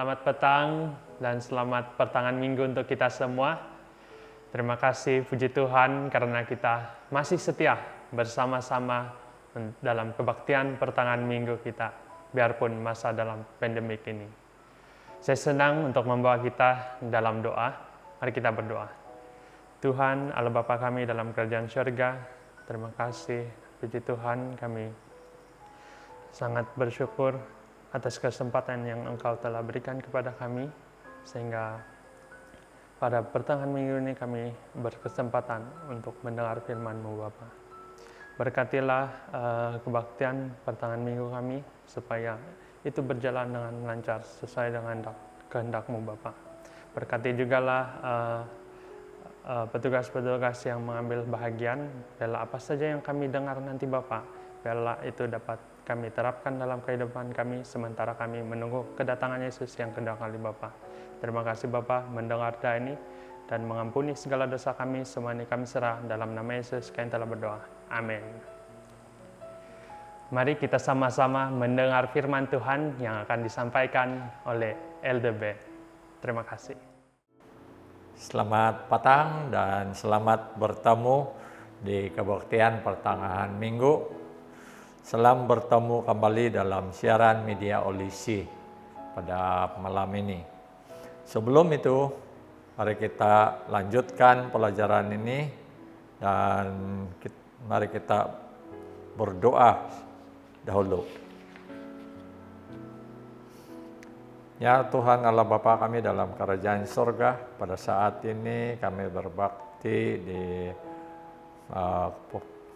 Selamat petang dan selamat pertengahan minggu untuk kita semua. Terima kasih puji Tuhan karena kita masih setia bersama-sama dalam kebaktian pertengahan minggu kita, biarpun masa dalam pandemik ini. Saya senang untuk membawa kita dalam doa. Mari kita berdoa. Tuhan, Allah Bapa kami dalam kerajaan syurga, terima kasih puji Tuhan, kami sangat bersyukur atas kesempatan yang Engkau telah berikan kepada kami, sehingga pada pertengahan minggu ini kami berkesempatan untuk mendengar firman-Mu Bapa. Berkatilah kebaktian pertengahan minggu kami, supaya itu berjalan dengan lancar sesuai dengan kehendak-Mu Bapa. Berkati jugalah petugas-petugas yang mengambil bahagian, biarlah apa saja yang kami dengar nanti Bapa, biarlah itu dapat kami terapkan dalam kehidupan kami sementara kami menunggu kedatangan Yesus yang kedua kali Bapa. Terima kasih Bapa mendengar doa ini dan mengampuni segala dosa kami. Semua ini kami serah dalam nama Yesus kami telah berdoa. Amin. Mari kita sama-sama mendengar firman Tuhan yang akan disampaikan oleh LDB. Terima kasih. Selamat petang dan selamat bertemu di kebaktian pertengahan minggu. Selamat bertemu kembali dalam siaran media Olisi pada malam ini. Sebelum itu, mari kita lanjutkan pelajaran ini dan mari kita berdoa dahulu. Ya Tuhan Allah Bapa kami dalam kerajaan surga, pada saat ini kami berbakti di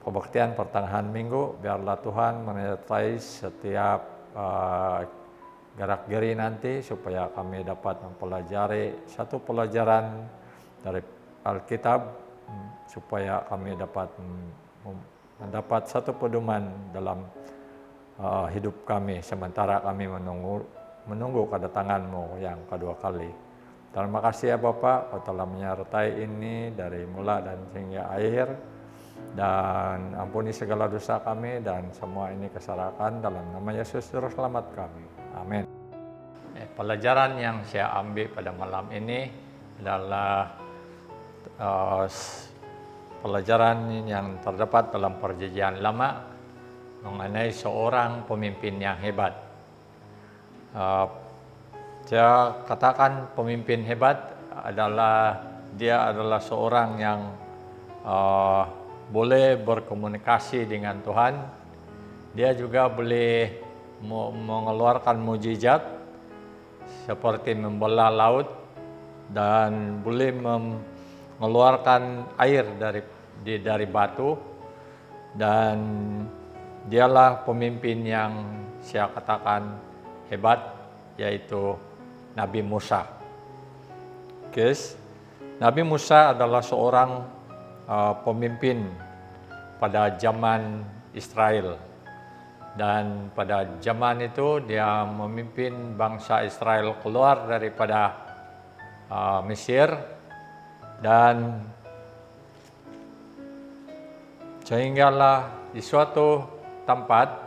kebaktian pertengahan minggu. Biarlah Tuhan menyertai setiap gerak-geri nanti, supaya kami dapat mempelajari satu pelajaran dari Alkitab, supaya kami dapat mendapat satu pedoman dalam hidup kami sementara kami menunggu kedatangan-Mu yang kedua kali. Terima kasih ya Bapak, Kau telah menyertai ini dari mula dan hingga akhir, dan ampuni segala dosa kami, dan semua ini keserahkan dalam nama Yesus Juru Selamat kami. Amin. Pelajaran yang saya ambil pada malam ini adalah pelajaran yang terdapat dalam Perjanjian Lama mengenai seorang pemimpin yang hebat. Saya katakan pemimpin hebat adalah dia adalah seorang yang boleh berkomunikasi dengan Tuhan. Dia juga boleh mengeluarkan mujizat seperti membelah laut dan boleh mengeluarkan air dari batu, dan dialah pemimpin yang saya katakan hebat, yaitu Nabi Musa. Guys, Nabi Musa adalah seorang pemimpin pada zaman Israel, dan pada zaman itu dia memimpin bangsa Israel keluar daripada Mesir, dan sehinggalah di suatu tempat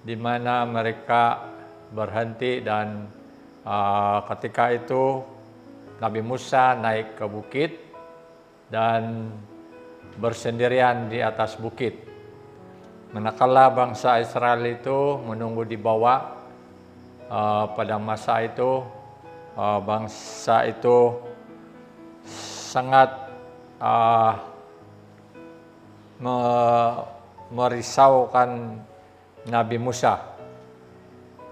di mana mereka berhenti, dan ketika itu Nabi Musa naik ke bukit dan bersendirian di atas bukit. Manakala bangsa Israel itu menunggu di bawah, pada masa itu bangsa itu sangat merisaukan Nabi Musa,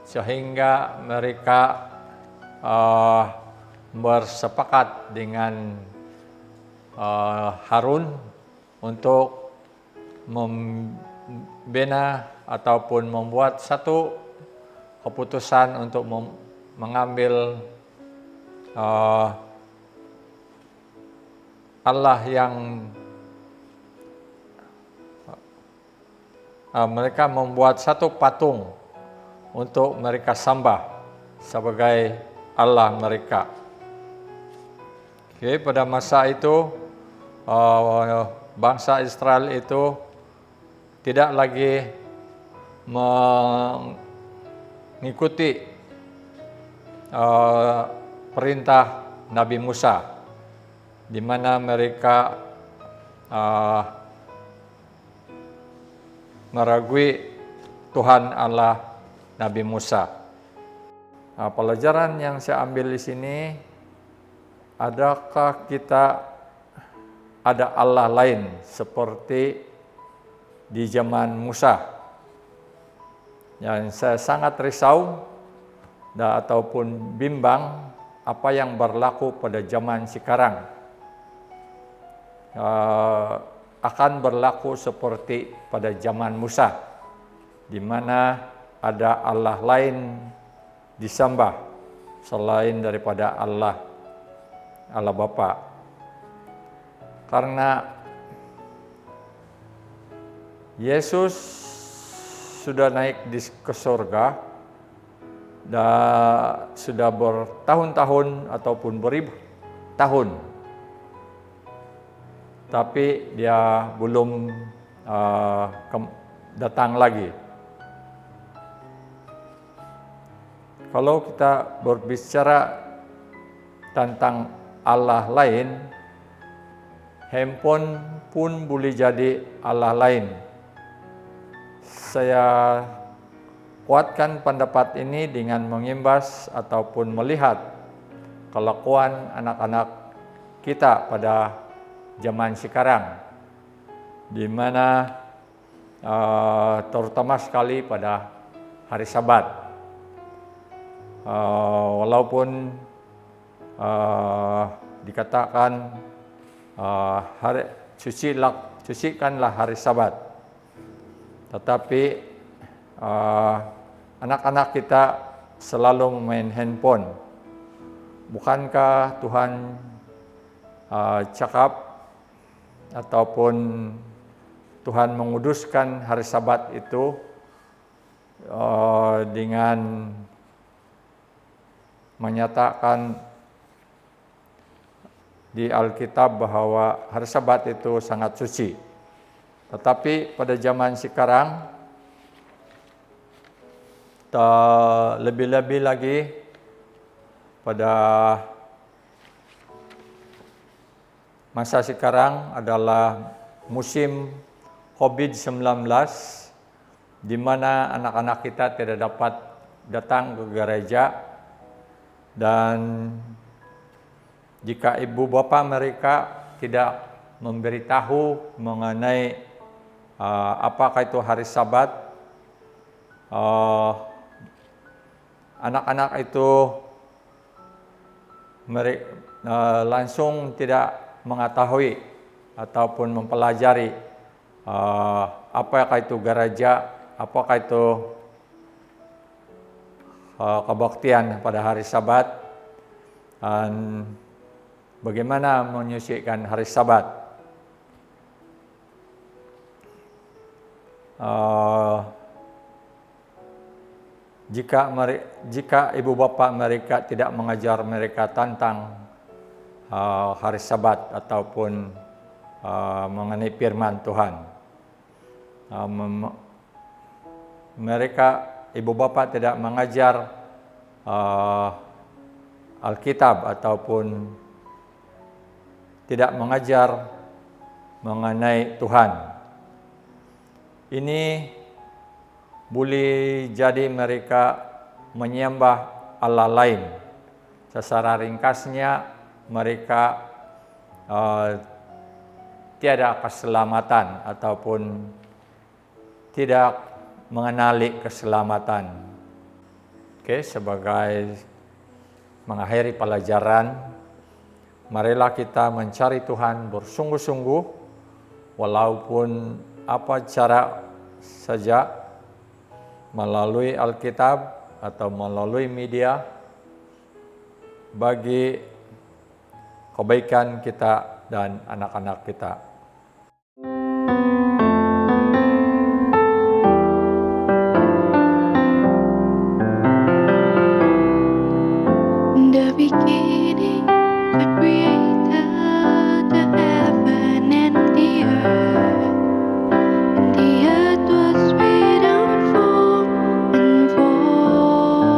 sehingga mereka bersepakat dengan Harun untuk membina ataupun membuat satu keputusan untuk mengambil Allah yang mereka membuat satu patung untuk mereka sembah sebagai Allah mereka. Oke, pada masa itu bangsa Israel itu tidak lagi mengikuti perintah Nabi Musa, di mana mereka meragui Tuhan Allah Nabi Musa. Pelajaran yang saya ambil di sini, adakah kita ada Allah lain seperti di zaman Musa? Yang saya sangat risau ataupun bimbang apa yang berlaku pada zaman sekarang. Akan berlaku seperti pada zaman Musa, di mana ada Allah lain disembah selain daripada Allah Bapa. Karena Yesus sudah naik ke surga dan sudah bertahun-tahun ataupun beribu tahun, tapi dia belum datang lagi. Kalau kita berbicara tentang Allah lain, handphone pun boleh jadi Allah lain. Saya kuatkan pendapat ini dengan mengimbas ataupun melihat kelakuan anak-anak kita pada zaman sekarang, di mana terutama sekali pada hari Sabat. Walaupun dikatakan sucikanlah hari Sabat, tetapi anak-anak kita selalu main handphone. Bukankah Tuhan cakap ataupun Tuhan menguduskan hari Sabat itu dengan menyatakan di Alkitab bahwa hari Sabat itu sangat suci. Tetapi pada zaman sekarang, lebih-lebih lagi pada masa sekarang adalah musim COVID-19, di mana anak-anak kita tidak dapat datang ke gereja, dan jika ibu bapa mereka tidak memberitahu mengenai apakah itu hari Sabat, anak-anak itu langsung tidak mengetahui ataupun mempelajari apakah itu gereja, apakah itu kebaktian pada hari Sabat, dan bagaimana menyucikan hari Sabat. Jika ibu bapa mereka tidak mengajar mereka tentang hari Sabat ataupun mengenai firman Tuhan, ibu bapa tidak mengajar Alkitab ataupun tidak mengajar mengenai Tuhan. Ini boleh jadi mereka menyembah Allah lain. Secara ringkasnya, mereka tiada keselamatan ataupun tidak mengenali keselamatan. Sebagai mengakhiri pelajaran, marilah kita mencari Tuhan bersungguh-sungguh, walaupun apa cara saja, melalui Alkitab atau melalui media, bagi kebaikan kita dan anak-anak kita. In the beginning, the Creator, the heaven and the earth. And the earth was without form and void,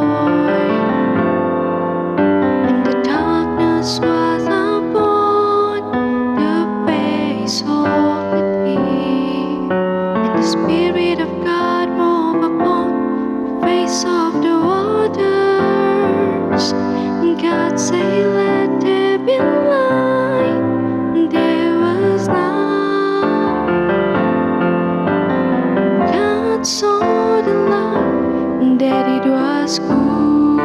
saw the light, that it was good.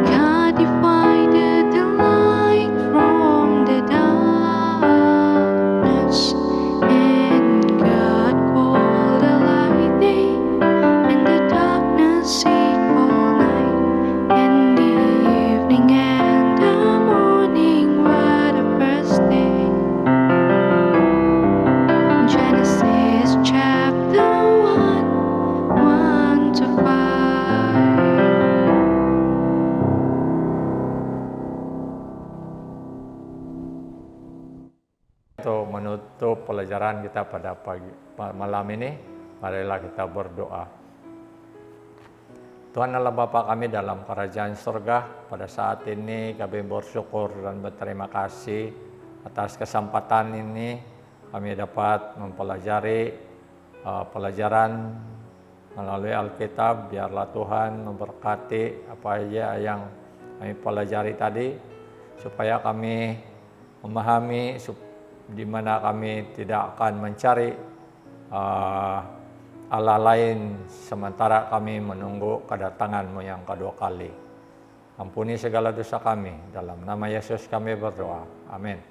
God divided the light from the darkness, and God called the light day, and the darkness He called night, and the evening and the morning were the first day. Genesis chapter 1, 1 to 5. Untuk menutup pelajaran kita pada malam ini, marilah kita berdoa. Tuhan Allah Bapa kami dalam kerajaan surga, pada saat ini kami bersyukur dan berterima kasih atas kesempatan ini kami dapat mempelajari pelajaran melalui Alkitab. Biarlah Tuhan memberkati apa saja yang kami pelajari tadi, supaya kami memahami di mana kami tidak akan mencari Allah lain sementara kami menunggu kedatangan-Mu yang kedua kali. Ampuni segala dosa kami, dalam nama Yesus kami berdoa. Amin.